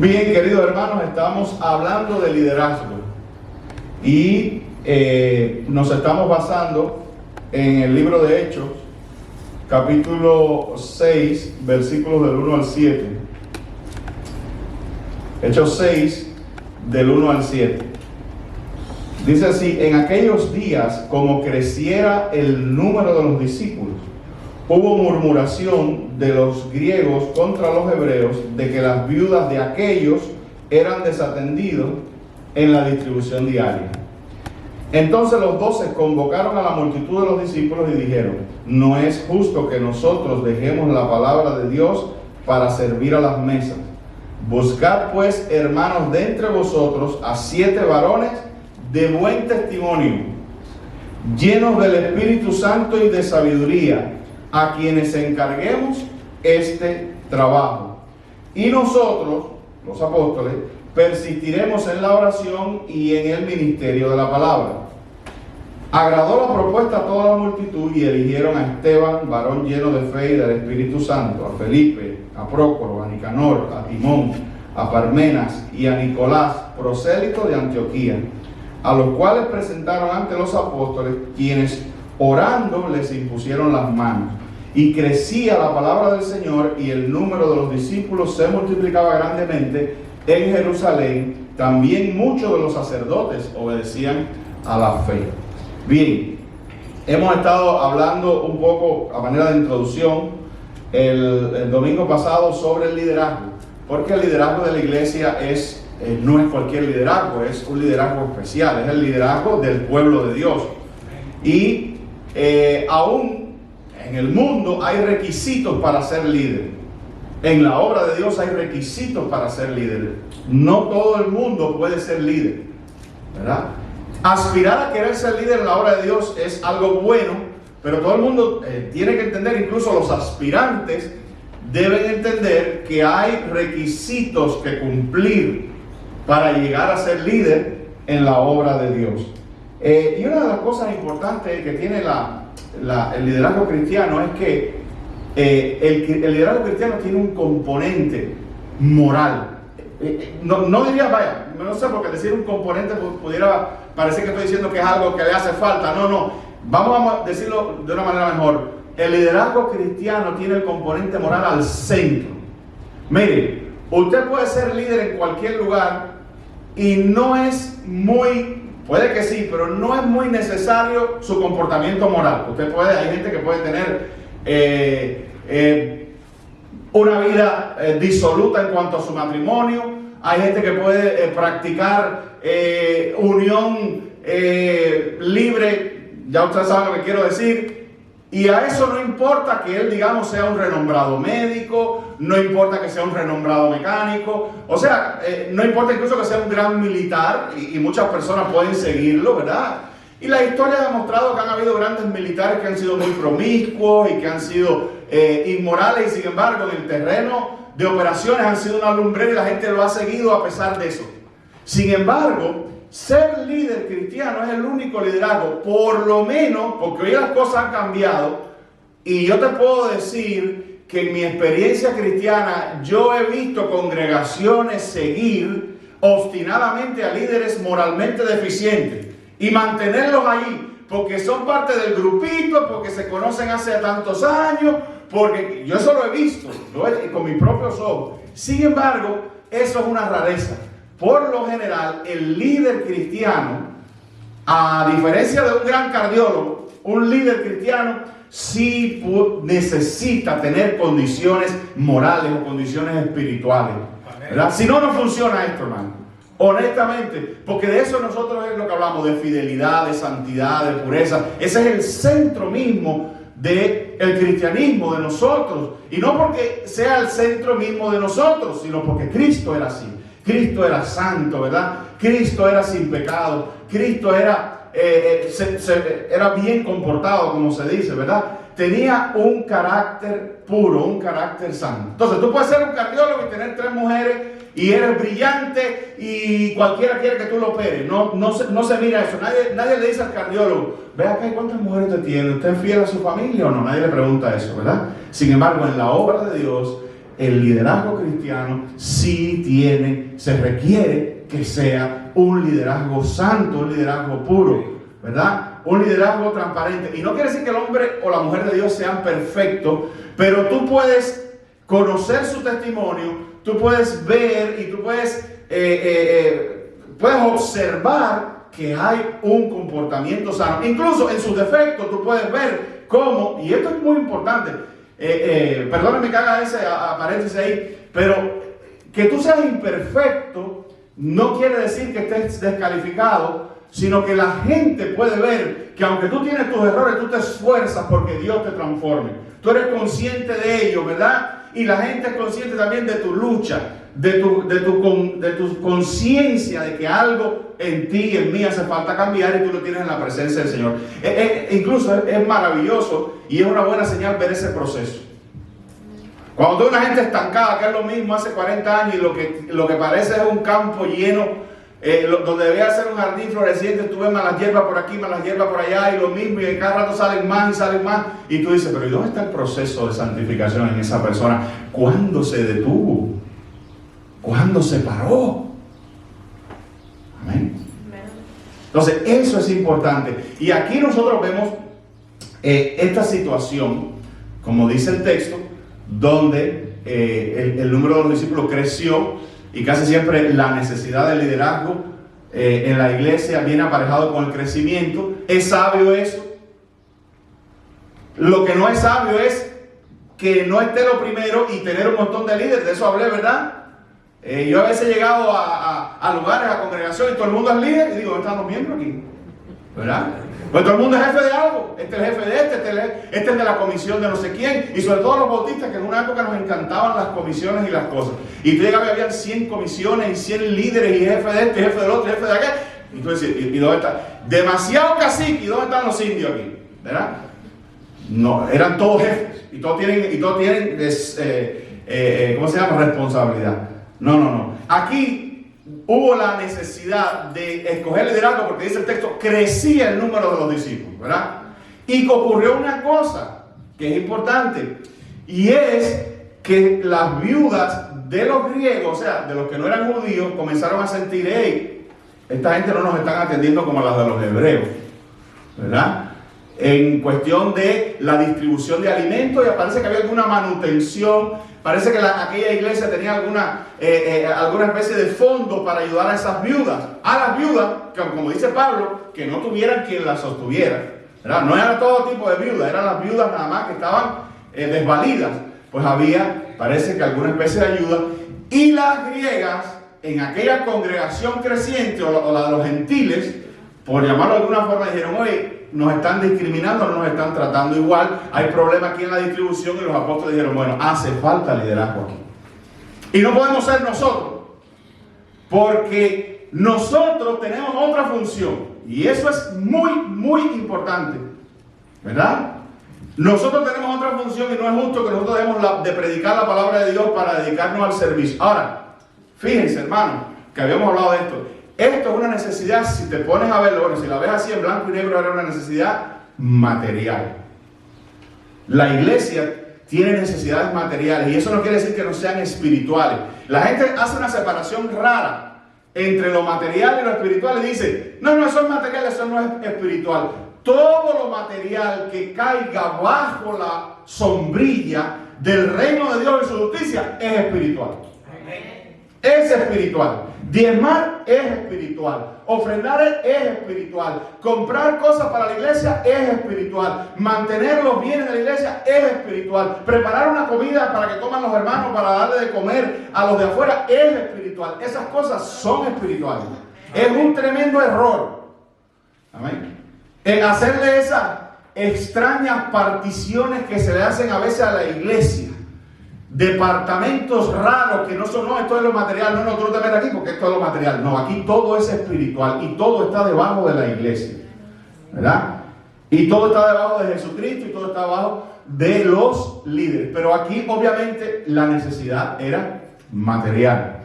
Bien, queridos hermanos, estamos hablando de liderazgo y nos estamos basando en el libro de Hechos, capítulo 6, versículos del 1 al 7. Hechos 6, del 1 al 7. Dice así: en aquellos días, como creciera el número de los discípulos, hubo murmuración de los griegos contra los hebreos de que las viudas de aquellos eran desatendidos en la distribución diaria. Entonces los 12 convocaron a la multitud de los discípulos y dijeron: no es justo que nosotros dejemos la palabra de Dios para servir a las mesas. Buscad pues, hermanos, de entre vosotros a 7 varones de buen testimonio, llenos del Espíritu Santo y de sabiduría, a quienes encarguemos este trabajo. Y nosotros, los apóstoles, persistiremos en la oración y en el ministerio de la palabra. Agradó la propuesta a toda la multitud y eligieron a Esteban, varón lleno de fe y del Espíritu Santo, a Felipe, a Prócoro, a Nicanor, a Timón, a Parmenas y a Nicolás, prosélito de Antioquía, a los cuales presentaron ante los apóstoles, quienes orando les impusieron las manos. Y crecía la palabra del Señor, y el número de los discípulos se multiplicaba grandemente en Jerusalén. También muchos de los sacerdotes obedecían a la fe. Bien, hemos estado hablando un poco a manera de introducción el domingo pasado sobre el liderazgo, porque el liderazgo de la iglesia no es cualquier liderazgo, es un liderazgo especial, es el liderazgo del pueblo de Dios. Y aún en el mundo hay requisitos para ser líder. En la obra de Dios hay requisitos para ser líder. No todo el mundo puede ser líder, ¿verdad? Aspirar a querer ser líder en la obra de Dios es algo bueno, pero todo el mundo tiene que entender, incluso los aspirantes deben entender que hay requisitos que cumplir para llegar a ser líder en la obra de Dios. Y una de las cosas importantes que tiene el liderazgo cristiano es que el liderazgo cristiano tiene un componente moral. No diría, vaya, no sé, porque decir un componente pudiera parecer que estoy diciendo que es algo que le hace falta. No, vamos a decirlo de una manera mejor. El liderazgo cristiano tiene el componente moral al centro. Mire, usted puede ser líder en cualquier lugar y no es muy, puede que sí, pero no es muy necesario su comportamiento moral. Hay gente que puede tener una vida disoluta en cuanto a su matrimonio. Hay gente que puede practicar unión libre, ya ustedes saben lo que quiero decir. Y a eso no importa que él, digamos, sea un renombrado médico, no importa que sea un renombrado mecánico, o sea, no importa incluso que sea un gran militar, y muchas personas pueden seguirlo, ¿verdad? Y la historia ha demostrado que han habido grandes militares que han sido muy promiscuos y que han sido inmorales, y sin embargo en el terreno de operaciones han sido una lumbrera y la gente lo ha seguido a pesar de eso. Sin embargo, ser líder cristiano es el único liderazgo, por lo menos, porque hoy las cosas han cambiado, y yo te puedo decir que en mi experiencia cristiana yo he visto congregaciones seguir obstinadamente a líderes moralmente deficientes y mantenerlos ahí, porque son parte del grupito, porque se conocen hace tantos años, porque yo eso lo he visto, con mis propios ojos. Sin embargo, eso es una rareza. Por lo general, el líder cristiano, a diferencia de un gran cardiólogo, un líder cristiano sí necesita tener condiciones morales o condiciones espirituales, ¿verdad? Si no, no funciona esto, hermano. Honestamente, porque de eso nosotros es lo que hablamos, de fidelidad, de santidad, de pureza. Ese es el centro mismo del cristianismo de nosotros. Y no porque sea el centro mismo de nosotros, sino porque Cristo era así. Cristo era santo, ¿verdad? Cristo era sin pecado. Cristo era bien comportado, como se dice, ¿verdad? Tenía un carácter puro, un carácter santo. Entonces, tú puedes ser un cardiólogo y tener 3 mujeres y eres brillante y cualquiera quiere que tú lo operes. No se mira eso. Nadie le dice al cardiólogo: ve acá, ¿cuántas mujeres usted tiene? ¿Usted es fiel a su familia o no? Nadie le pregunta eso, ¿verdad? Sin embargo, en la obra de Dios, el liderazgo cristiano sí se requiere que sea un liderazgo santo, un liderazgo puro, ¿verdad? Un liderazgo transparente. Y no quiere decir que el hombre o la mujer de Dios sean perfectos, pero tú puedes conocer su testimonio, tú puedes ver y tú puedes observar que hay un comportamiento sano. Incluso en sus defectos tú puedes ver cómo, y esto es muy importante, perdónenme que haga ese paréntesis ahí, pero que tú seas imperfecto no quiere decir que estés descalificado, sino que la gente puede ver que aunque tú tienes tus errores, tú te esfuerzas porque Dios te transforme. Tú eres consciente de ello, ¿verdad? Y la gente es consciente también de tu lucha, de tu conciencia de que algo en ti y en mí hace falta cambiar y tú lo tienes en la presencia del Señor. Incluso es maravilloso y es una buena señal ver ese proceso. Cuando tú ves una gente estancada, que es lo mismo hace 40 años y lo que parece es un campo lleno, donde debía ser un jardín floreciente, tú ves malas hierbas por aquí, malas hierbas por allá, y lo mismo, y en cada rato salen más, y tú dices, pero ¿y dónde está el proceso de santificación en esa persona? ¿Cuándo se detuvo? ¿Cuándo se paró? Amén. Entonces, eso es importante. Y aquí nosotros vemos esta situación, como dice el texto, donde el número de los discípulos creció. Y casi siempre la necesidad de liderazgo en la iglesia viene aparejado con el crecimiento. ¿Es sabio eso? Lo que no es sabio es que no esté lo primero y tener un montón de líderes. De eso hablé, ¿verdad? Yo a veces he llegado a lugares, a congregaciones, y todo el mundo es líder. Y digo, ¿dónde están los miembros aquí? ¿Verdad? Pues todo el mundo es jefe de algo. Este es el jefe de este es de la comisión de no sé quién. Y sobre todo los bautistas, que en una época nos encantaban las comisiones y las cosas. Y tú llegabas y habían 100 comisiones y 100 líderes y jefe de este, jefe del otro, jefe de aquel. Y tú decías, ¿y dónde está? Demasiado cacique, ¿y dónde están los indios aquí? ¿Verdad? No, eran todos jefes. Y todos tienen ¿cómo se llama? Responsabilidad. No. Aquí hubo la necesidad de escoger liderazgo porque dice el texto, crecía el número de los discípulos, ¿verdad? Y ocurrió una cosa que es importante, y es que las viudas de los griegos, o sea, de los que no eran judíos, comenzaron a sentir, hey, esta gente no nos están atendiendo como las de los hebreos, ¿verdad? En cuestión de la distribución de alimentos, y parece que había alguna manutención. Parece que aquella iglesia tenía alguna especie de fondo para ayudar a esas viudas. A las viudas, que, como dice Pablo, que no tuvieran quien las sostuviera, ¿verdad? No era todo tipo de viudas, eran las viudas nada más que estaban desvalidas. Pues había, parece que alguna especie de ayuda. Y las griegas, en aquella congregación creciente, o la de los gentiles, por llamarlo de alguna forma, dijeron, oye, nos están discriminando, no nos están tratando igual, hay problemas aquí en la distribución, y los apóstoles dijeron, bueno, hace falta liderazgo aquí. Y no podemos ser nosotros, porque nosotros tenemos otra función, y eso es muy, muy importante, ¿verdad? Nosotros tenemos otra función, y no es justo que nosotros dejemos de predicar la palabra de Dios para dedicarnos al servicio. Ahora, fíjense, hermano, que habíamos hablado de esto. Esto es una necesidad, si te pones a verlo, bueno, si la ves así en blanco y negro, era una necesidad material. La iglesia tiene necesidades materiales, y eso no quiere decir que no sean espirituales. La gente hace una separación rara entre lo material y lo espiritual y dice, no, eso es material, eso no es espiritual. Todo lo material que caiga bajo la sombrilla del reino de Dios y su justicia es espiritual. Es espiritual. Diezmar es espiritual. Ofrendar es espiritual. Comprar cosas para la iglesia es espiritual. Mantener los bienes de la iglesia es espiritual. Preparar una comida para que coman los hermanos, para darle de comer a los de afuera, es espiritual. Esas cosas son espirituales. Es un tremendo error. Amén. Hacerle esas extrañas particiones que se le hacen a veces a la iglesia. Departamentos raros que no son, no, esto es lo material, no, tú no te metes aquí porque esto es lo material. No, aquí todo es espiritual y todo está debajo de la iglesia, ¿verdad? Y todo está debajo de Jesucristo y todo está debajo de los líderes. Pero aquí obviamente la necesidad era material.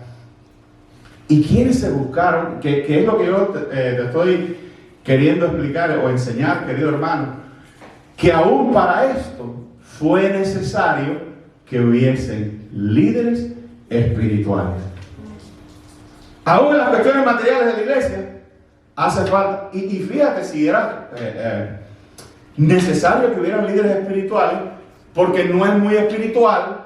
¿Y quiénes se buscaron? Que es lo que yo te estoy queriendo explicar o enseñar, querido hermano, que aún para esto fue necesario que hubiesen líderes espirituales. Aún en las cuestiones materiales de la iglesia hace falta, y fíjate si era necesario que hubieran líderes espirituales, porque no es muy espiritual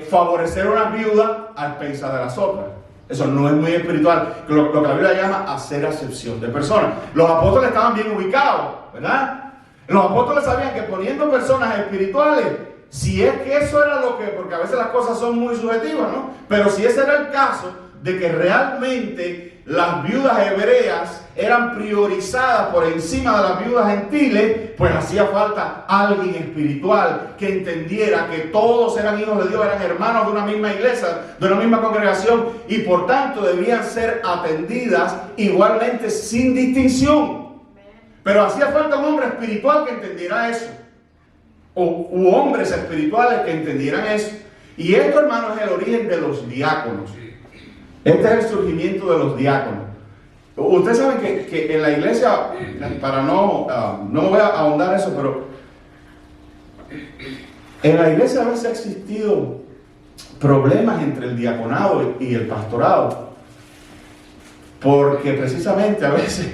favorecer a una viuda a expensas de las otras. Eso no es muy espiritual, lo que la Biblia llama hacer acepción de personas. Los apóstoles estaban bien ubicados, ¿verdad? Los apóstoles sabían que poniendo personas espirituales, si es que eso era lo que, porque a veces las cosas son muy subjetivas, ¿no? Pero si ese era el caso de que realmente las viudas hebreas eran priorizadas por encima de las viudas gentiles, pues hacía falta alguien espiritual que entendiera que todos eran hijos de Dios, eran hermanos de una misma iglesia, de una misma congregación, y por tanto debían ser atendidas igualmente sin distinción. Pero hacía falta un hombre espiritual que entendiera eso, u hombres espirituales que entendieran eso. Y esto, hermano, es el origen de los diáconos. Este es el surgimiento de los diáconos. Ustedes saben que en la iglesia, para no me voy a ahondar eso, pero en la iglesia a veces ha existido problemas entre el diaconado y el pastorado, porque precisamente a veces,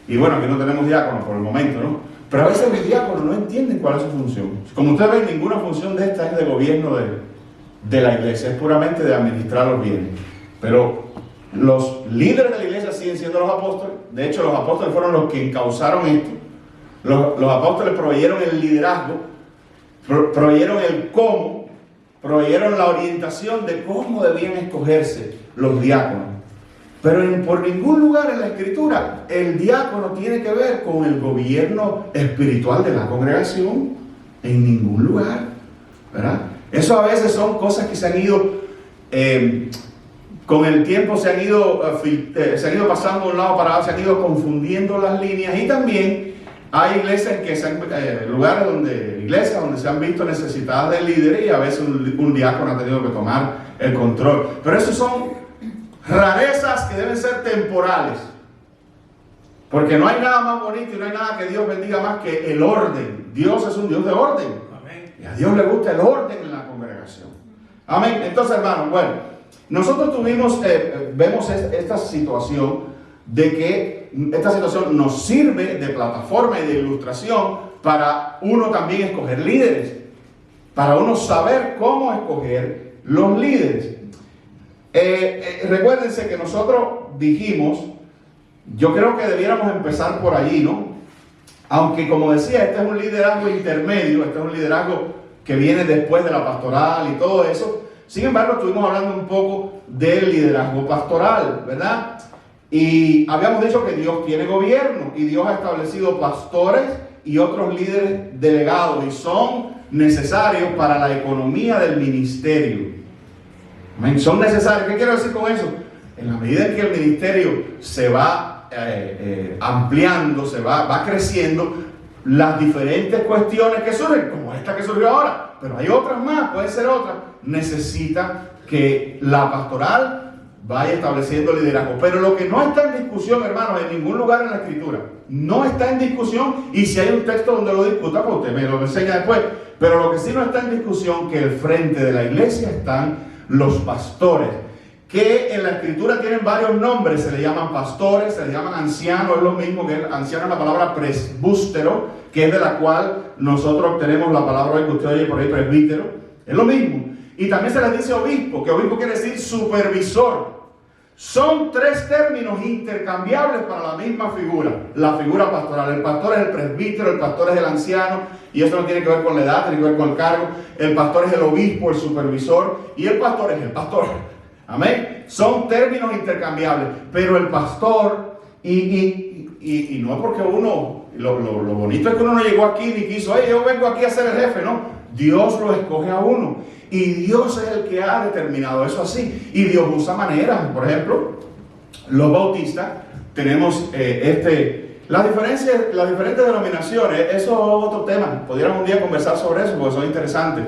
y bueno, aquí no tenemos diáconos por el momento, ¿no? Pero a veces los diáconos no entienden cuál es su función. Como ustedes ven, ninguna función de esta es de gobierno de la iglesia, es puramente de administrar los bienes. Pero los líderes de la iglesia siguen siendo los apóstoles. De hecho, los apóstoles fueron los que encauzaron esto. Los apóstoles proveyeron el liderazgo, proveyeron el cómo, proveyeron la orientación de cómo debían escogerse los diáconos. Pero por ningún lugar en la Escritura el diácono tiene que ver con el gobierno espiritual de la congregación. En ningún lugar, ¿verdad? Eso a veces son cosas que se han ido, con el tiempo se han ido pasando de un lado para otro, se han ido confundiendo las líneas. Y también hay iglesias lugares donde se han visto necesitadas de líderes, y a veces un diácono ha tenido que tomar el control. Pero esos son rarezas que deben ser temporales, porque no hay nada más bonito y no hay nada que Dios bendiga más que el orden. Dios es un Dios de orden. Amén. Y a Dios le gusta el orden en la congregación. Amén. Entonces, hermanos, bueno, nosotros vemos esta situación de que esta situación nos sirve de plataforma y de ilustración para uno también escoger líderes, para uno saber cómo escoger los líderes. Recuérdense que nosotros dijimos, yo creo que debiéramos empezar por allí, ¿no? Aunque, como decía, este es un liderazgo intermedio, este es un liderazgo que viene después de la pastoral y todo eso. Sin embargo, estuvimos hablando un poco del liderazgo pastoral, ¿verdad? Y habíamos dicho que Dios tiene gobierno y Dios ha establecido pastores y otros líderes delegados, y son necesarios para la economía del ministerio. Amén. Son necesarios. ¿Qué quiero decir con eso? En la medida en que el ministerio se va ampliando, va creciendo, las diferentes cuestiones que surgen, como esta que surgió ahora, pero hay otras más, puede ser otra, necesita que la pastoral vaya estableciendo liderazgo. Pero lo que no está en discusión, hermanos, en ningún lugar en la Escritura, no está en discusión, y si hay un texto donde lo discuta, pues usted me lo enseña después, pero lo que sí no está en discusión, que el frente de la iglesia están los pastores, que en la Escritura tienen varios nombres. Se le llaman pastores, se le llaman ancianos, es lo mismo que anciano, es la palabra presbústero, que es de la cual nosotros obtenemos la palabra hoy que usted oye por ahí, presbítero, es lo mismo. Y también se les dice obispo, que obispo quiere decir supervisor. Son tres términos intercambiables para la misma figura, la figura pastoral. El pastor es el presbítero, el pastor es el anciano, y eso no tiene que ver con la edad, tiene que ver con el cargo. El pastor es el obispo, el supervisor, y el pastor es el pastor. Amén. Son términos intercambiables, pero el pastor, y no es porque uno, lo bonito es que uno no llegó aquí ni quiso, yo vengo aquí a ser el jefe, no. Dios lo escoge a uno, y Dios es el que ha determinado eso así, y Dios usa maneras. Por ejemplo, los bautistas tenemos las diferentes denominaciones. Eso es otro tema, pudiéramos un día conversar sobre eso porque son interesantes,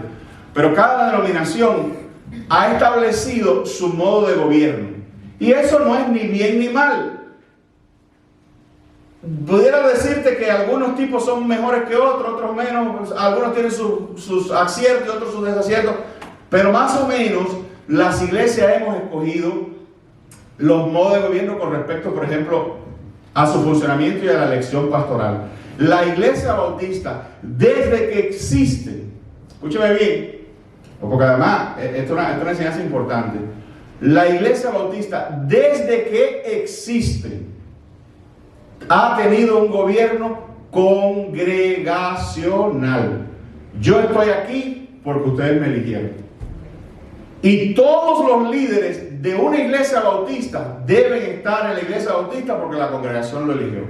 pero cada denominación ha establecido su modo de gobierno, y eso no es ni bien ni mal. Pudiera decirte que algunos tipos son mejores que otros, otros menos, algunos tienen sus aciertos y otros sus desaciertos. Pero más o menos las iglesias hemos escogido los modos de gobierno con respecto, por ejemplo, a su funcionamiento y a la elección pastoral. La Iglesia Bautista, desde que existe, escúcheme bien, porque además esto es una enseñanza importante. La Iglesia Bautista, desde que existe, ha tenido un gobierno congregacional. Yo estoy aquí porque ustedes me eligieron. Y todos los líderes de una iglesia bautista deben estar en la iglesia bautista porque la congregación lo eligió.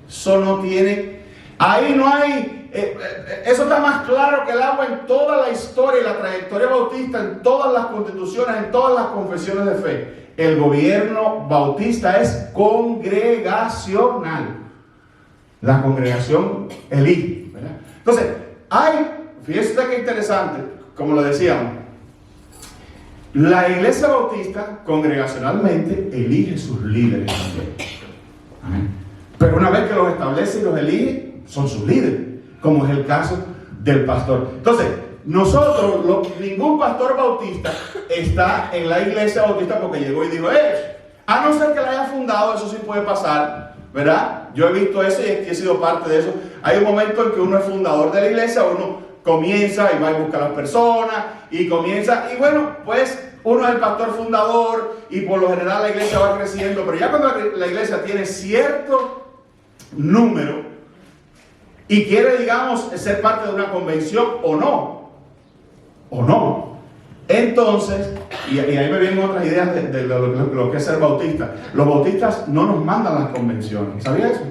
Eso no tiene, ahí no hay, eso está más claro que el agua en toda la historia y la trayectoria bautista, en todas las constituciones, en todas las confesiones de fe. El gobierno bautista es congregacional. La congregación elige, ¿verdad? Entonces, fíjese usted qué interesante, como lo decíamos, la iglesia bautista congregacionalmente elige sus líderes también. Amén. Pero una vez que los establece y los elige, son sus líderes, como es el caso del pastor. Entonces, ningún pastor bautista está en la iglesia bautista porque llegó y dijo, a no ser que la haya fundado, eso sí puede pasar, ¿verdad? Yo he visto eso y he sido parte de eso. Hay un momento en que uno es fundador de la iglesia, uno comienza y va a buscar a las personas y comienza, y bueno, pues uno es el pastor fundador y por lo general la iglesia va creciendo, pero ya cuando la iglesia tiene cierto número y quiere, digamos, ser parte de una convención o no, entonces, y ahí me vienen otras ideas de lo que es ser bautista. Los bautistas no nos mandan las convenciones, ¿sabía eso?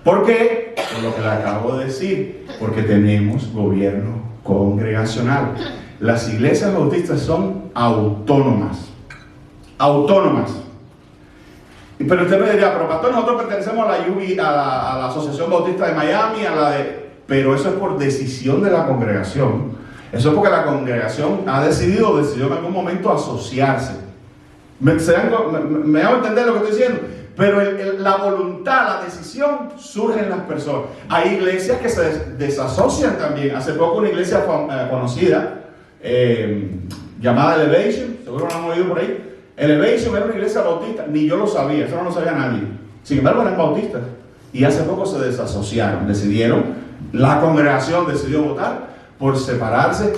¿Por qué? Por lo que le acabo de decir, porque tenemos gobierno congregacional. Las iglesias bautistas son autónomas. Pero usted me diría, pero pastor, nosotros pertenecemos a la Asociación Bautista de Miami, pero eso es por decisión de la congregación. Eso es porque la congregación decidió en algún momento asociarse. ¿Me hago entender lo que estoy diciendo? Pero la voluntad, la decisión surge en las personas. Hay iglesias que se desasocian también. Hace poco una iglesia conocida, llamada Elevation, seguro lo han oído por ahí. Elevation era una iglesia bautista, ni yo lo sabía, eso no lo sabía nadie. Sin embargo eran bautistas. Y hace poco se desasociaron, la congregación decidió votar por separarse,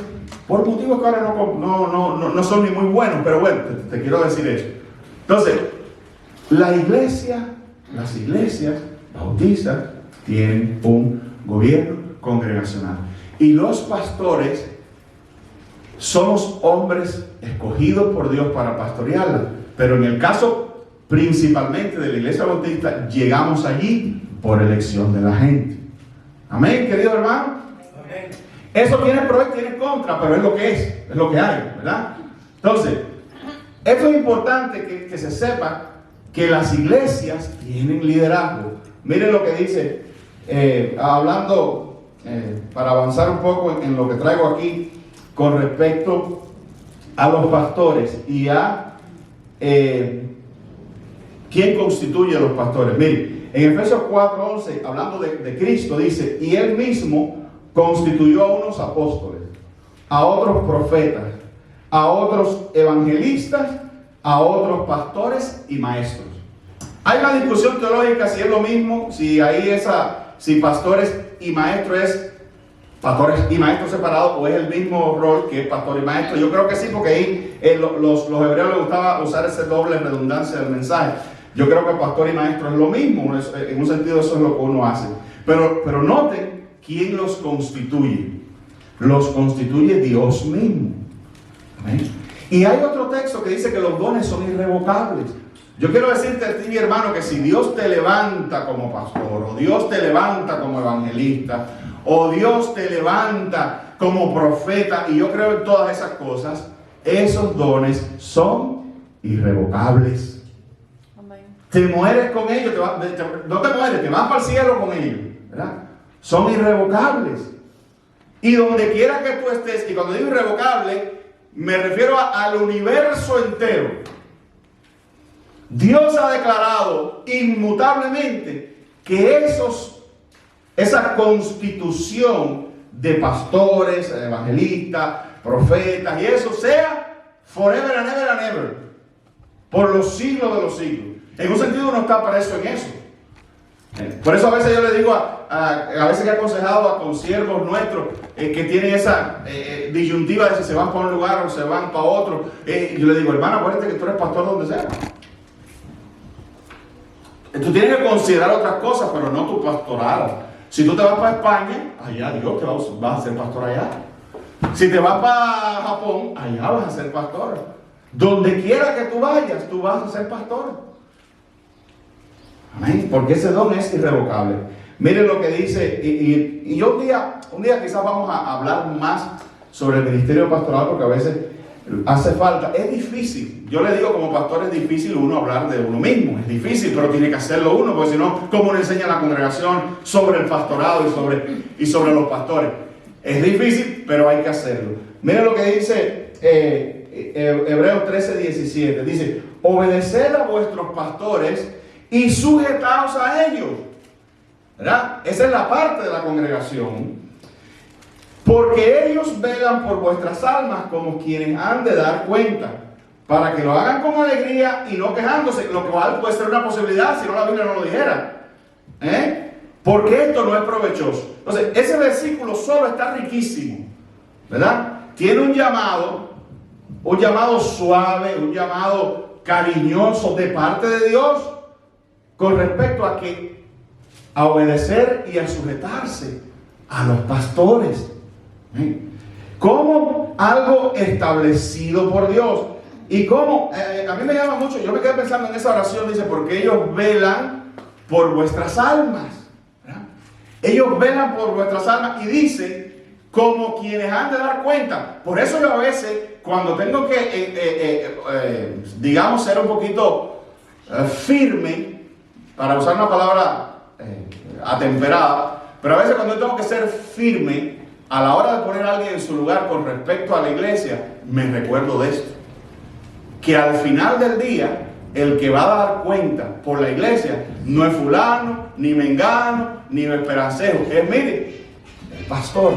por motivos que ahora no son ni muy buenos, pero bueno, te quiero decir eso. Entonces, las iglesias bautistas tienen un gobierno congregacional. Y los pastores somos hombres escogidos por Dios para pastorearla. Pero en el caso principalmente de la iglesia bautista, llegamos allí por elección de la gente. Amén, querido hermano. Amén. Eso tiene pro y tiene contra, pero es lo que es lo que hay, ¿verdad? Entonces, esto es importante que se sepa que las iglesias tienen liderazgo. Miren lo que dice, para avanzar un poco en lo que traigo aquí con respecto a los pastores y a quién constituye a los pastores. Miren, en Efesios 4:11, hablando de Cristo, dice, y Él mismo constituyó a unos apóstoles, a otros profetas, a otros evangelistas, a otros pastores y maestros. Hay una discusión teológica si es lo mismo, si pastores y maestros es pastores y maestros separados o es el mismo rol que es pastor y maestro. Yo creo que sí, porque ahí los hebreos les gustaba usar esa doble redundancia del mensaje. Yo creo que pastor y maestro es lo mismo, en un sentido eso es lo que uno hace. Pero noten quién los constituye. Los constituye Dios mismo. ¿Amén? Y hay otro texto que dice que los dones son irrevocables. Yo quiero decirte a ti, mi hermano, que si Dios te levanta como pastor, o Dios te levanta como evangelista, o Dios te levanta como profeta, y yo creo en todas esas cosas, esos dones son irrevocables. Amén. Te mueres con ellos, no te mueres, te vas para el cielo con ellos, ¿verdad? Son irrevocables. Y donde quiera que tú estés, y cuando digo irrevocable, me refiero al universo entero. Dios ha declarado inmutablemente que esa constitución de pastores, evangelistas, profetas y eso, sea forever and ever and ever, por los siglos de los siglos. En un sentido uno está preso en eso. Por eso a veces yo le digo, a veces que he aconsejado a consiervos nuestros que tienen esa disyuntiva de si se van para un lugar o se van para otro, yo le digo, hermano, acuérdate que tú eres pastor donde sea. Tú tienes que considerar otras cosas, pero no tu pastorado. Si tú te vas para España, allá Dios te vas a ser pastor allá. Si te vas para Japón, allá vas a ser pastor. Donde quiera que tú vayas, tú vas a ser pastor. Amén. Porque ese don es irrevocable. Miren lo que dice, y yo un día quizás vamos a hablar más sobre el ministerio pastoral, porque a veces hace falta. Es difícil. Yo le digo, como pastor es difícil uno hablar de uno mismo. Es difícil, pero tiene que hacerlo uno, porque si no, ¿cómo le enseña a la congregación sobre el pastorado y sobre los pastores? Es difícil, pero hay que hacerlo. Miren lo que dice Hebreos 13:17. Dice, obedeced a vuestros pastores y sujetaos a ellos. ¿Verdad? Esa es la parte de la congregación. Porque ellos velan por vuestras almas como quienes han de dar cuenta, para que lo hagan con alegría y no quejándose, lo cual puede ser una posibilidad si no la Biblia no lo dijera. Porque esto no es provechoso. Entonces, ese versículo solo está riquísimo, ¿verdad? Tiene un llamado suave, un llamado cariñoso de parte de Dios con respecto a obedecer y a sujetarse a los pastores. Como algo establecido por Dios. Y como, a mí me llama mucho, yo me quedé pensando en esa oración, dice, porque ellos velan por vuestras almas. ¿Verdad? Ellos velan por vuestras almas y dice, como quienes han de dar cuenta. Por eso yo a veces, cuando tengo que, digamos, ser un poquito firme, para usar una palabra atemperada, pero a veces cuando yo tengo que ser firme, a la hora de poner a alguien en su lugar con respecto a la iglesia, me recuerdo de esto. Que al final del día, el que va a dar cuenta por la iglesia no es fulano, ni mengano, ni esperancejo. Es, mire, el pastor.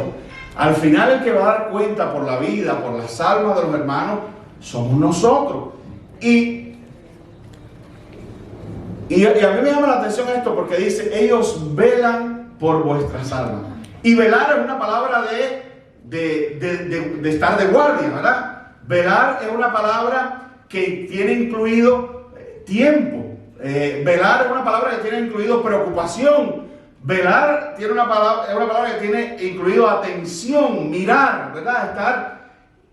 Al final el que va a dar cuenta por la vida, por las almas de los hermanos, somos nosotros. Y a mí me llama la atención esto porque dice, ellos velan por vuestras almas. Y velar es una palabra de estar de guardia, ¿verdad? Velar es una palabra que tiene incluido tiempo. Velar es una palabra que tiene incluido preocupación. Velar es una palabra que tiene incluido atención, mirar, ¿verdad?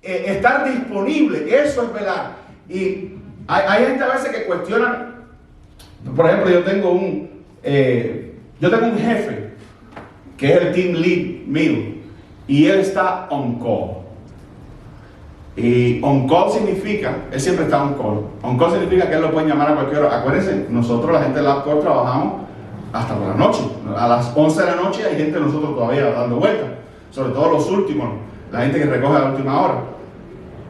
Estar disponible. Eso es velar. Y hay gente a veces que cuestiona. Por ejemplo, yo tengo un jefe que es el team lead mío, y él está on call. Y on call significa, él siempre está on call. On call significa que él lo puede llamar a cualquier hora. Acuérdense, nosotros la gente de LabCorp trabajamos hasta por la noche. A las 11 de la noche hay gente de nosotros todavía dando vueltas, sobre todo los últimos, la gente que recoge a la última hora.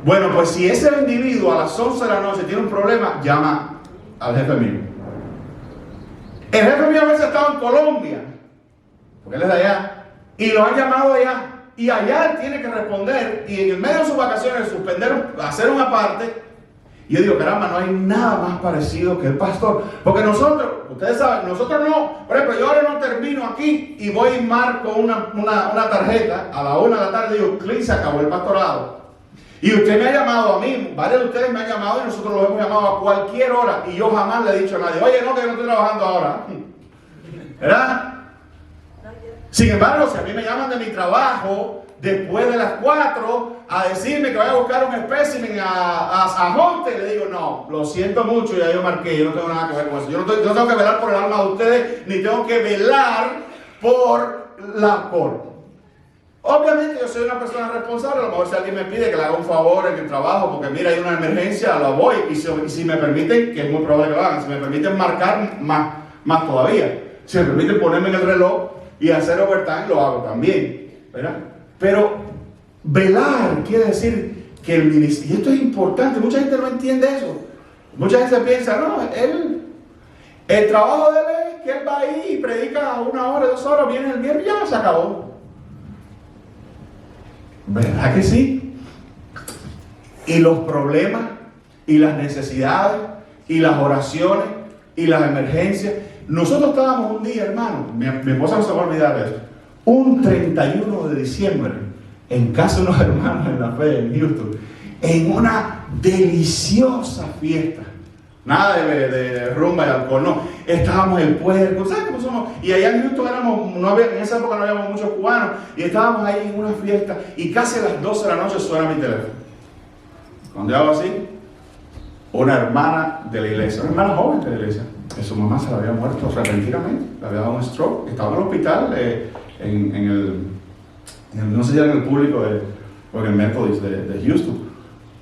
Bueno, pues si ese individuo a las 11 de la noche tiene un problema, llama al jefe mío. El jefe mío a veces estaba en Colombia, porque él es de allá, y lo han llamado allá, y allá él tiene que responder, y en el medio de sus vacaciones hacer una parte. Y yo digo, caramba, no hay nada más parecido que el pastor, porque nosotros, ustedes saben, nosotros no, por ejemplo, yo ahora no termino aquí y voy y marco una tarjeta a la 1 de la tarde y digo, clic, se acabó el pastorado. Y usted me ha llamado a mí, varios de ustedes me han llamado y nosotros los hemos llamado a cualquier hora, y yo jamás le he dicho a nadie, oye, no, que yo no estoy trabajando ahora, ¿verdad? Sin embargo, si a mí me llaman de mi trabajo después de las 4 a decirme que vaya a buscar un espécimen a Monte, le digo, no, lo siento mucho, ya yo marqué, yo no tengo nada que ver con eso. Yo no tengo que velar por el alma de ustedes, ni tengo que velar por LabCorp. Obviamente yo soy una persona responsable, a lo mejor si alguien me pide que le haga un favor en el trabajo, porque mira, hay una emergencia, lo voy, y si me permiten, que es muy probable que lo hagan, si me permiten marcar, más todavía. Si me permiten ponerme en el reloj y hacer overtime, lo hago también, ¿verdad? Pero velar quiere decir que el ministerio, y esto es importante, mucha gente no entiende eso. Mucha gente piensa, no, el trabajo de él es que él va ahí y predica 1 hora, 2 horas, viene el viernes y ya se acabó. ¿Verdad que sí? y los problemas, y las necesidades, y las oraciones, y las emergencias. Nosotros estábamos un día, hermano, mi esposa no se va a olvidar de eso, un 31 de diciembre, en casa de unos hermanos en la fe, en Houston, en una deliciosa fiesta. Nada de rumba y alcohol, no. Estábamos en el puerco, ¿sabes cómo somos? Y allá en Houston en esa época no habíamos muchos cubanos, y estábamos ahí en una fiesta, y casi a las 12 de la noche suena mi teléfono. Cuando yo hago así, una hermana de la iglesia, una hermana joven de la iglesia, que su mamá se la había muerto repentinamente, le había dado un stroke, estaba en el hospital, no sé si era en el público o en el Methodist de Houston.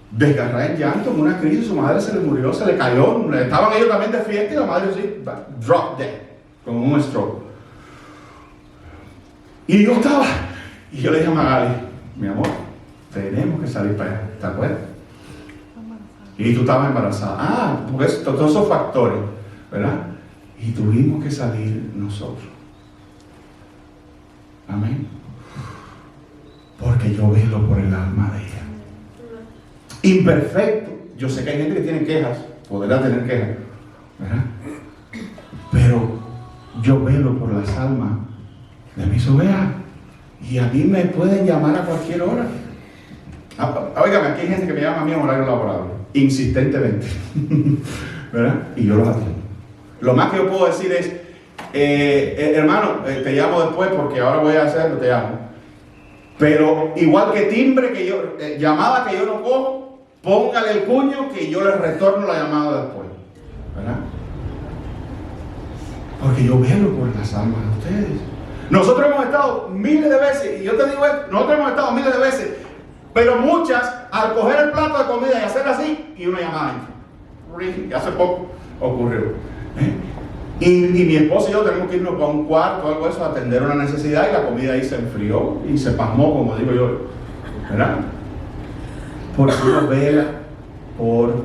Desgarrada en llanto, en una crisis, su madre se le murió, se le cayó, estaban ellos también de fiesta y la madre así, drop dead, con un stroke. Y yo le dije a Magali, mi amor, tenemos que salir para allá, ¿te acuerdas? Y tú estabas embarazada. Porque todos esos factores, ¿verdad? Y tuvimos que salir nosotros. Amén. Porque yo velo por el alma de ella. Imperfecto. Yo sé que hay gente que tiene quejas, podrá tener quejas, ¿verdad? Pero yo velo por las almas de mis ovejas. Y a mí me pueden llamar a cualquier hora. Óigame, aquí hay gente que me llama a mí en horario laborable, insistentemente, ¿verdad? Y yo los atiendo. Lo más que yo puedo decir es, hermano, te llamo después porque ahora voy a hacerlo, te llamo. Pero igual que timbre que yo, llamada que yo no cojo, póngale el cuño que yo le retorno la llamada después, ¿verdad? Porque yo velo por las almas de ustedes. Nosotros hemos estado miles de veces, y yo te digo esto, nosotros hemos estado miles de veces, pero muchas al coger el plato de comida y hacer así, y una llamada. Y hace poco ocurrió. Y mi esposa y yo tenemos que irnos para un cuarto o algo de eso a atender una necesidad, y la comida ahí se enfrió y se pasmó, como digo yo, ¿verdad? Porque uno vela por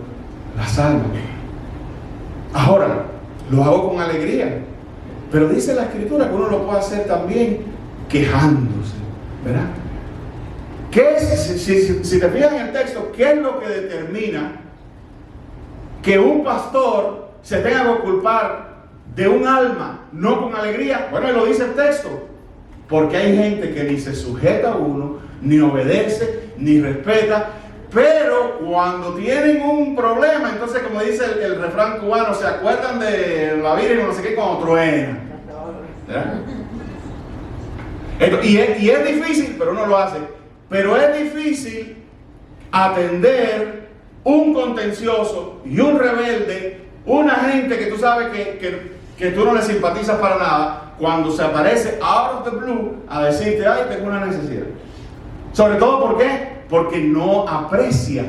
las almas. Ahora, lo hago con alegría, pero dice la Escritura que uno lo puede hacer también quejándose, ¿verdad? ¿Qué es, si te fijas en el texto, qué es lo que determina que un pastor se tenga que ocupar de un alma, no con alegría? Bueno, lo dice el texto, porque hay gente que ni se sujeta a uno, ni obedece, ni respeta, pero cuando tienen un problema, entonces, como dice el refrán cubano, se acuerdan de la Virgen o no sé qué, cuando truena, ¿verdad? Y es difícil, pero uno lo hace. Pero es difícil atender un contencioso y un rebelde, una gente que tú sabes que tú no le simpatizas para nada, cuando se aparece out of the blue a decirte, ay, tengo una necesidad. Sobre todo, ¿por qué? Porque no aprecia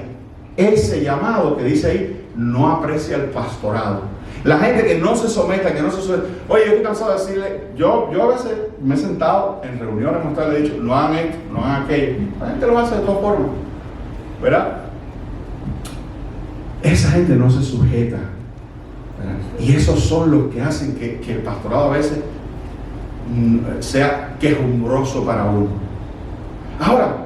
ese llamado que dice ahí, no aprecia el pastorado. La gente que no se someta, que no se someta. Oye, yo estoy cansado de decirle, yo a veces me he sentado en reuniones, como le he dicho, no hagan esto, no hagan aquello. La gente lo hace de todas formas, ¿verdad? Esa gente no se sujeta, ¿verdad? Y esos son los que hacen que el pastorado a veces sea quejumbroso para uno. Ahora,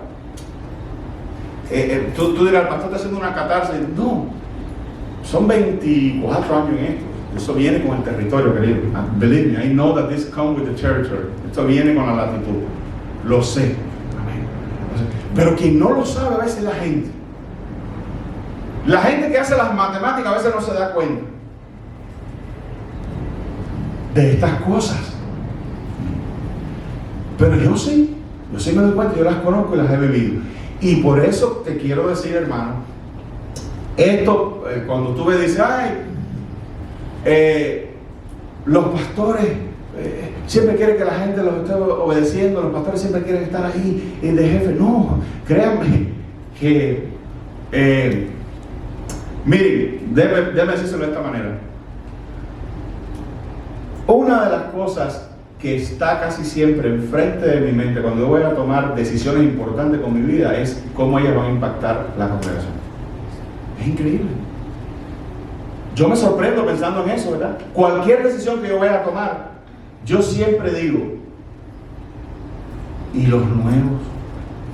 tú dirás, el pastor está haciendo una catarsis. No, son 24 años en esto. Eso viene con el territorio, querido. Believe me, I know that this comes with the territory. Esto viene con la latitud. Lo sé. Amén. Pero quien no lo sabe a veces es la gente. La gente que hace las matemáticas a veces no se da cuenta de estas cosas. Pero yo sí me doy cuenta, yo las conozco y las he vivido. Y por eso te quiero decir, hermano, esto, cuando tú me dices, los pastores siempre quieren que la gente los esté obedeciendo, los pastores siempre quieren estar ahí de jefe. No, créanme que, miren, déjame decírselo de esta manera. Una de las cosas que está casi siempre enfrente de mi mente cuando yo voy a tomar decisiones importantes con mi vida es cómo ellas van a impactar la congregación. Es increíble. Yo me sorprendo pensando en eso, ¿verdad? Cualquier decisión que yo vaya a tomar, yo siempre digo, y los nuevos,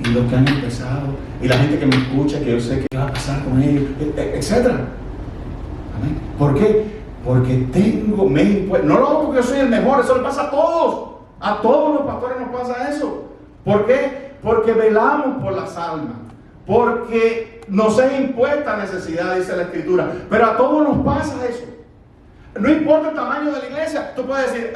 y los que han empezado, y la gente que me escucha, que yo sé qué va a pasar con ellos, etc. ¿Amén? ¿Por qué? Porque me he impuesto. No lo hago porque yo soy el mejor, eso le pasa a todos. A todos los pastores nos pasa eso. ¿Por qué? Porque velamos por las almas. Porque nos es impuesta necesidad, dice la Escritura. Pero a todos nos pasa eso. No importa el tamaño de la iglesia. Tú puedes decir,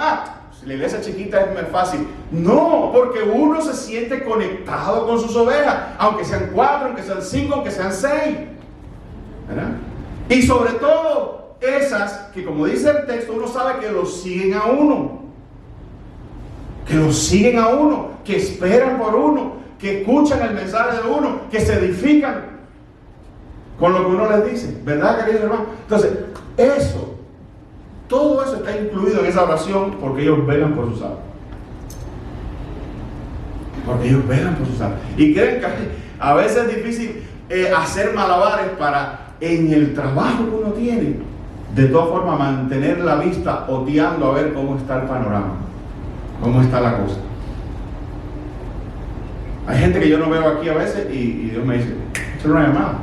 si la iglesia chiquita es más fácil. No, porque uno se siente conectado con sus ovejas. Aunque sean 4, aunque sean 5, aunque sean 6. ¿Verdad? Y sobre todo esas que, como dice el texto, uno sabe que los siguen a uno. Que los siguen a uno. Que esperan por uno. Que escuchan el mensaje de uno. Que se edifican con lo que uno les dice. ¿Verdad, queridos hermanos? Entonces, todo eso está incluido en esa oración porque ellos velan por sus almas. Porque ellos velan por sus almas. Y creen que a veces es difícil hacer malabares para, en el trabajo que uno tiene, de todas formas mantener la vista oteando a ver cómo está el panorama, cómo está la cosa. Hay gente que yo no veo aquí a veces y Dios me dice, échale una llamada,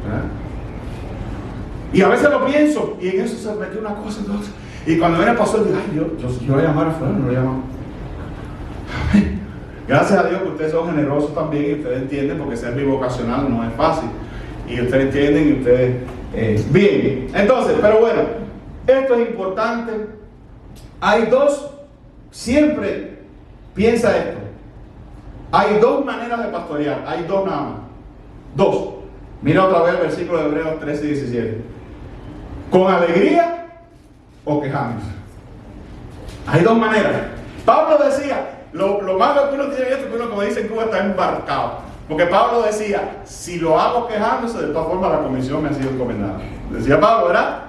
¿verdad? Y a veces lo pienso y en eso se metió una cosa entonces. Y cuando viene el pastor, digo, yo voy a llamar afuera, no lo llamo. Gracias a Dios que ustedes son generosos también y ustedes entienden, porque ser bivocacional no es fácil. Y ustedes entienden y ustedes bien. Entonces, pero bueno, esto es importante. Hay siempre piensa esto. Hay 2 maneras de pastorear, hay 2 nada más. 2. Mira otra vez el versículo de Hebreos 13 y 17. ¿Con alegría o quejándose? Hay 2 maneras. Pablo decía, lo malo que uno tiene esto, que uno, como dice en Cuba, está embarcado. Porque Pablo decía, si lo hago quejándose, de todas formas la comisión me ha sido encomendada. Decía Pablo, ¿verdad?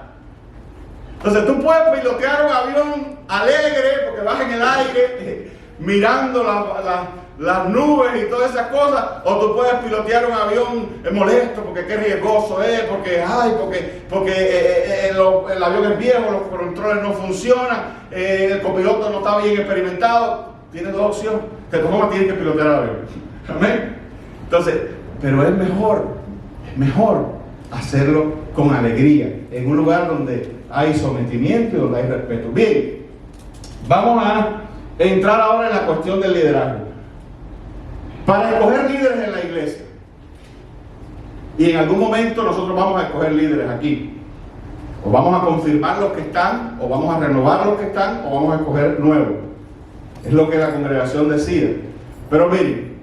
Entonces tú puedes pilotear un avión alegre, porque vas en el aire, mirando las nubes y todas esas cosas, o tú puedes pilotear un avión molesto porque qué riesgoso es, porque el avión es viejo, los controles no funcionan, el copiloto no está bien experimentado. Tienes 2 opciones, de todas formas tienes que pilotear el avión. Amén. Entonces, pero es mejor hacerlo con alegría, en un lugar donde hay sometimiento y donde hay respeto. Bien, vamos a entrar ahora en la cuestión del liderazgo. Para escoger líderes en la iglesia, y en algún momento nosotros vamos a escoger líderes aquí, o vamos a confirmar los que están, o vamos a renovar los que están, o vamos a escoger nuevos. Es lo que la congregación decide. Pero miren,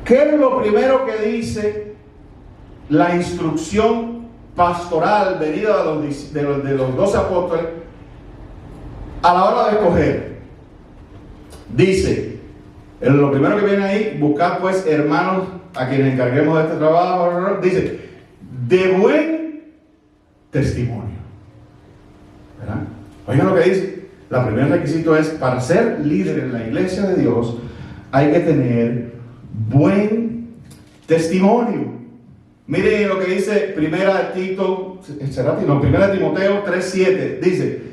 ¿qué es lo primero que dice la instrucción pastoral venida de los 12 apóstoles a la hora de escoger? Dice, lo primero que viene ahí, buscar pues hermanos a quienes encarguemos de este trabajo, dice, de buen testimonio. ¿Verdad? Oigan lo que dice. El primer requisito es, para ser líder en la iglesia de Dios, hay que tener buen testimonio. Miren lo que dice Primera Timoteo 3:7. Dice,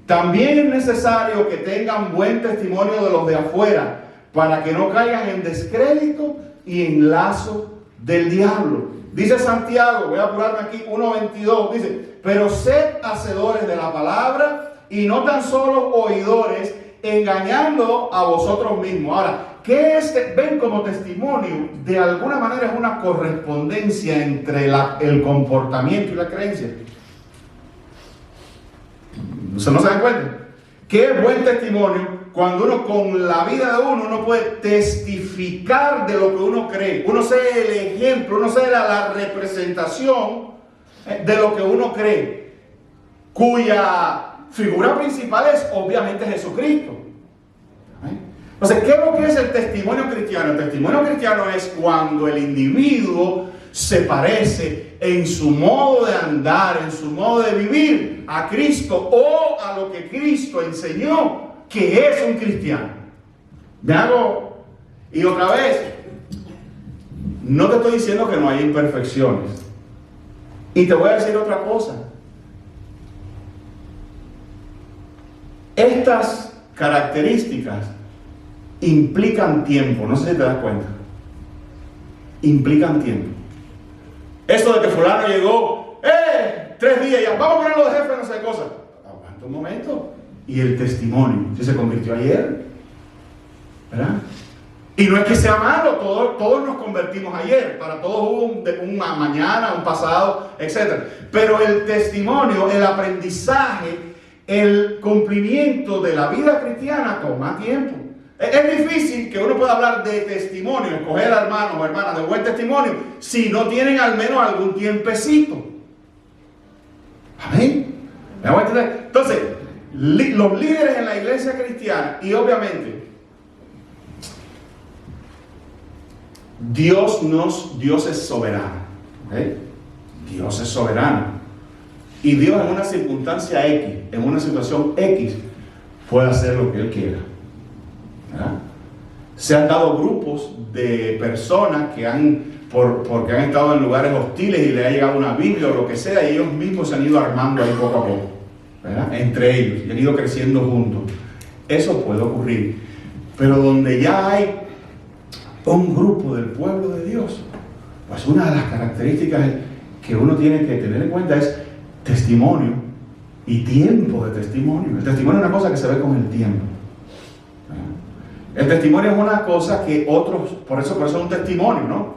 también es necesario que tengan buen testimonio de los de afuera, para que no caigan en descrédito y en lazo del diablo. Dice Santiago, voy a apurarme aquí, 1:22, dice, pero sed hacedores de la palabra y no tan solo oidores, engañando a vosotros mismos. Ahora, ¿qué es? Ven, como testimonio, de alguna manera es una correspondencia entre el comportamiento y la creencia. ¿No se dan cuenta? ¿Qué es buen testimonio? Cuando uno, con la vida de uno puede testificar de lo que uno cree. Uno sea el ejemplo, uno sea la representación de lo que uno cree, cuya figura principal es obviamente Jesucristo. Entonces, ¿qué es lo que es el testimonio cristiano? El testimonio cristiano es cuando el individuo se parece en su modo de andar, en su modo de vivir a Cristo o a lo que Cristo enseñó que es un cristiano. ¿Me hago? Y otra vez, no te estoy diciendo que no hay imperfecciones. Y te voy a decir otra cosa. Estas características implican tiempo, no sé si te das cuenta. implican tiempo. Eso de que fulano llegó, 3 días ya, vamos a ponerlo de jefe, no sé qué cosa. Aguanta un momento. Y el testimonio, si se convirtió ayer, ¿verdad? Y no es que sea malo, todos nos convertimos ayer, para todos hubo una mañana, un pasado, etc. Pero el testimonio, el aprendizaje, el cumplimiento de la vida cristiana toma tiempo. Es difícil que uno pueda hablar de testimonio, escoger a hermanos o hermanas de buen testimonio, si no tienen al menos algún tiempecito. Amén. ¿Me voy a entender? Entonces, los líderes en la iglesia cristiana, y obviamente, Dios es soberano. ¿Okay? Dios es soberano. Y Dios en una circunstancia X, en una situación X, puede hacer lo que Él quiera. ¿Verdad? Se han dado grupos de personas que porque han estado en lugares hostiles y le ha llegado una Biblia o lo que sea, y ellos mismos se han ido armando ahí poco a poco, ¿verdad? Entre ellos, y han ido creciendo juntos. Eso puede ocurrir. Pero donde ya hay un grupo del pueblo de Dios, pues una de las características que uno tiene que tener en cuenta es testimonio y tiempo de testimonio. El testimonio es una cosa que se ve con el tiempo. El testimonio es una cosa que otros, por eso es un testimonio, ¿no?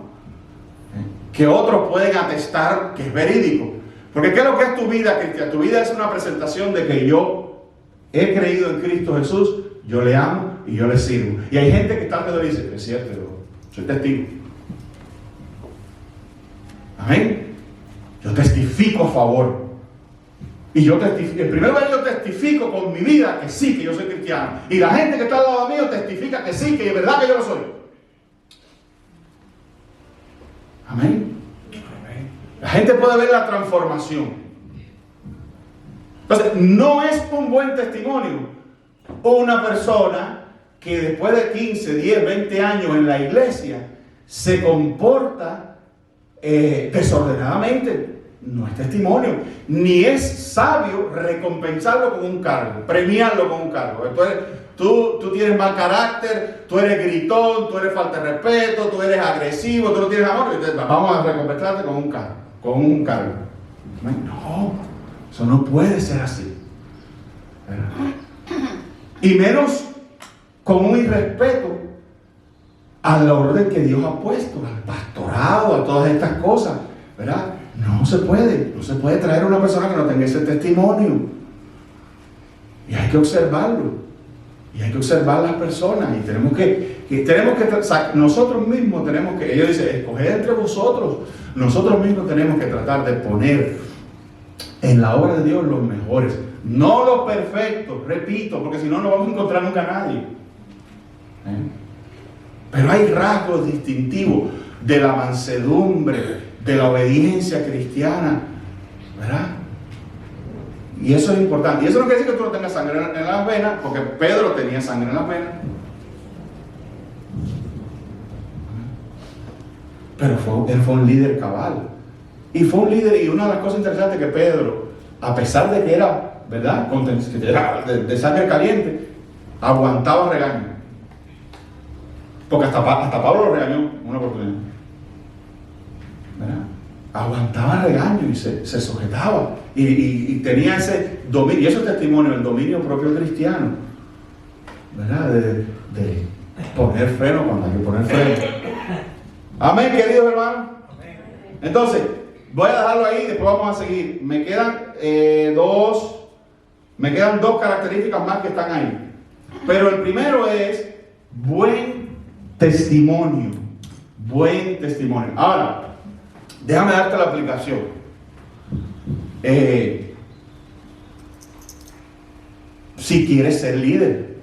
Que otros pueden atestar que es verídico. Porque ¿qué es lo que es tu vida cristiana? Tu vida es una presentación de que yo he creído en Cristo Jesús, yo le amo y yo le sirvo. Y hay gente que está alrededor y dice, es cierto, yo soy testigo. Amén. Yo testifico a favor. Y yo testifico, en primer lugar yo testifico con mi vida que sí, que yo soy cristiano. Y la gente que está al lado mío testifica que sí, que es verdad que yo lo soy. Amén. La gente puede ver la transformación. Entonces, no es un buen testimonio una persona que después de 15, 10, 20 años en la iglesia se comporta desordenadamente. No es testimonio, ni es sabio recompensarlo con un cargo, premiarlo con un cargo. Tú tienes mal carácter, tú eres gritón, tú eres falta de respeto, tú eres agresivo, tú no tienes amor, entonces vamos a recompensarte con un cargo. No, eso no puede ser así. Y menos con un irrespeto al orden que Dios ha puesto, al pastorado, a todas estas cosas, ¿verdad? No se puede traer a una persona que no tenga ese testimonio. Y hay que observarlo. Y hay que observar a las personas. Y tenemos que nosotros mismos tenemos que, ellos dicen, escoger entre vosotros. Nosotros mismos tenemos que tratar de poner en la obra de Dios los mejores. No los perfectos, repito, porque si no, no vamos a encontrar nunca a nadie. Pero hay rasgos distintivos de la mansedumbre, de la obediencia cristiana, ¿verdad? Y eso es importante. Y eso no quiere decir que tú no tengas sangre en las venas, porque Pedro tenía sangre en las venas. Pero él fue un líder cabal. Y fue un líder, y una de las cosas interesantes que Pedro, a pesar de que era, ¿verdad?, que era de sangre caliente, aguantaba regaño. Porque hasta Pablo lo regañó en una oportunidad. ¿Verdad? Aguantaba regaño y se sujetaba y tenía ese dominio, y eso es testimonio, el dominio propio cristiano, ¿verdad? De poner freno cuando hay que poner freno. Amén, queridos hermanos. Entonces, voy a dejarlo ahí, después vamos a seguir. Me quedan dos características más que están ahí. Pero el primero es buen testimonio. Buen testimonio. Ahora, déjame darte la aplicación. Si quieres ser líder,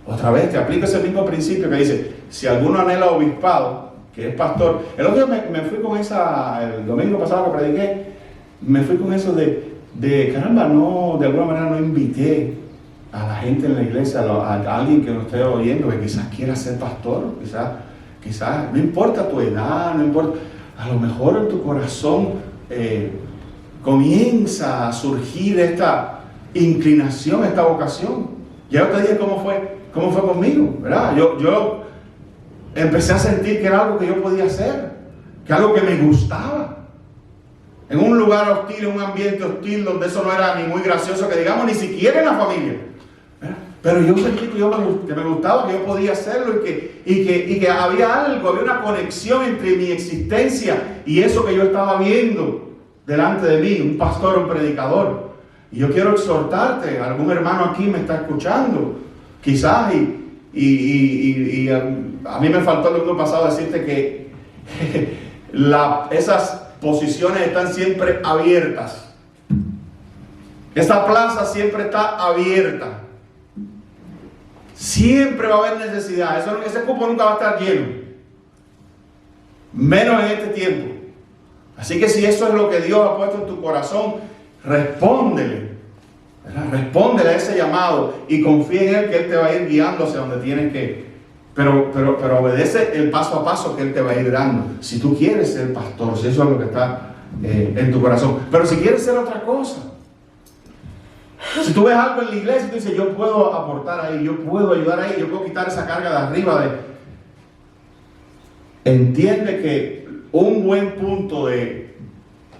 otra vez te aplica ese mismo principio que dice, si alguno anhela obispado, que es pastor. El otro día me fui con el domingo pasado que prediqué, me fui con eso de caramba, no, de alguna manera no invité a la gente en la iglesia, a alguien que nos esté oyendo, que quizás quiera ser pastor, quizás, no importa tu edad, no importa, a lo mejor en tu corazón comienza a surgir esta inclinación, esta vocación. Ya te dije cómo fue conmigo, ¿verdad? Yo empecé a sentir que era algo que yo podía hacer, que algo que me gustaba. En un lugar hostil, en un ambiente hostil, donde eso no era ni muy gracioso, que digamos, ni siquiera en la familia. Pero yo sentí que me gustaba, que yo podía hacerlo y que había algo, había una conexión entre mi existencia y eso que yo estaba viendo delante de mí, un pastor, un predicador. Y yo quiero exhortarte, algún hermano aquí me está escuchando, quizás, y a mí me faltó el domingo pasado decirte que esas posiciones están siempre abiertas. Esta plaza siempre está abierta. Siempre va a haber necesidad. Ese cupo nunca va a estar lleno. Menos en este tiempo. Así que si eso es lo que Dios ha puesto en tu corazón, respóndele. ¿Verdad? Respóndele a ese llamado y confía en Él, que Él te va a ir guiando hacia donde tienes que ir. Pero obedece el paso a paso que Él te va a ir dando. Si tú quieres ser pastor, si eso es lo que está en tu corazón. Pero si quieres ser otra cosa, si tú ves algo en la iglesia y tú dices, yo puedo aportar ahí, yo puedo ayudar ahí, yo puedo quitar esa carga de arriba. Entiende que un buen punto de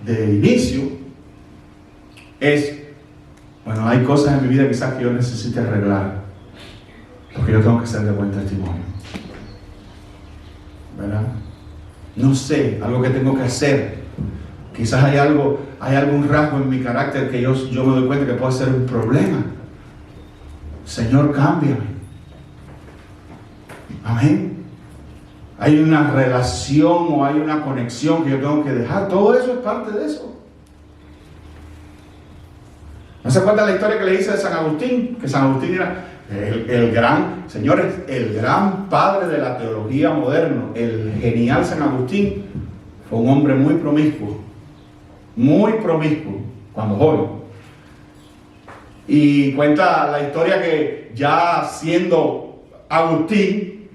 inicio es, bueno, hay cosas en mi vida quizás que yo necesite arreglar, porque yo tengo que ser de buen testimonio, ¿verdad? No sé, algo que tengo que hacer. Quizás hay algún rasgo en mi carácter que yo me doy cuenta que puede ser un problema. Señor, cámbiame. Amén. Hay una relación o hay una conexión que yo tengo que dejar. Todo eso es parte de eso. ¿No se acuerdan la historia que le hice de San Agustín? Que San Agustín era el gran, señores, el gran padre de la teología moderna. El genial San Agustín fue un hombre muy promiscuo cuando joven. Y cuenta la historia que ya siendo Agustín,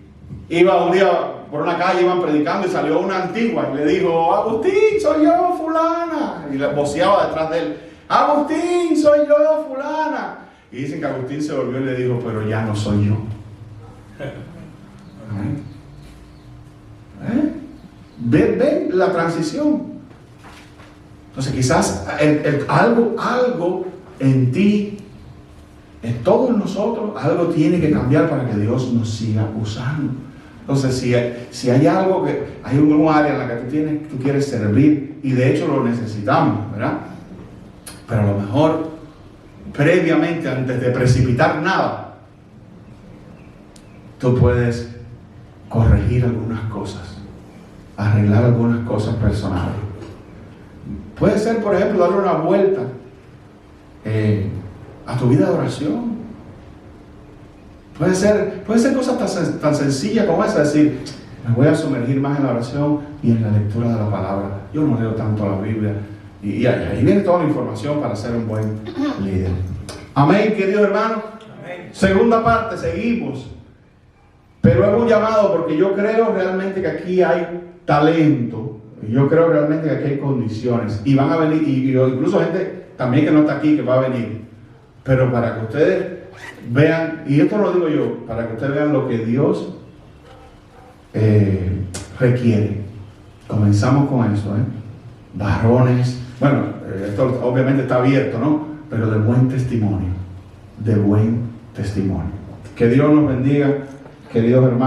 iba un día por una calle, iban predicando y salió una antigua y le dijo, Agustín, soy yo, fulana. Y le voceaba detrás de él, Agustín, soy yo, fulana. Y dicen que Agustín se volvió y le dijo, pero ya no soy yo. ¿Ven la transición? Entonces quizás algo en ti, en todos nosotros, algo tiene que cambiar para que Dios nos siga usando. Entonces si hay algo hay un área en la que tú quieres servir, y de hecho lo necesitamos, ¿verdad? Pero a lo mejor, previamente, antes de precipitar nada, tú puedes corregir algunas cosas, arreglar algunas cosas personales. Puede ser, por ejemplo, darle una vuelta a tu vida de oración. Puede ser cosas tan sencillas como esa, decir, me voy a sumergir más en la oración y en la lectura de la palabra. Yo no leo tanto la Biblia. Y ahí viene toda la información para ser un buen líder. Amén, queridos hermanos. Amén. Segunda parte, seguimos. Pero es un llamado porque yo creo realmente que aquí hay talento. Yo creo realmente que aquí hay condiciones. Y van a venir, y incluso gente también que no está aquí, que va a venir. Pero para que ustedes vean, y esto lo digo yo, para que ustedes vean lo que Dios requiere. Comenzamos con eso, varones. Bueno, esto obviamente está abierto, ¿no? Pero de buen testimonio. De buen testimonio. Que Dios nos bendiga, queridos hermanos.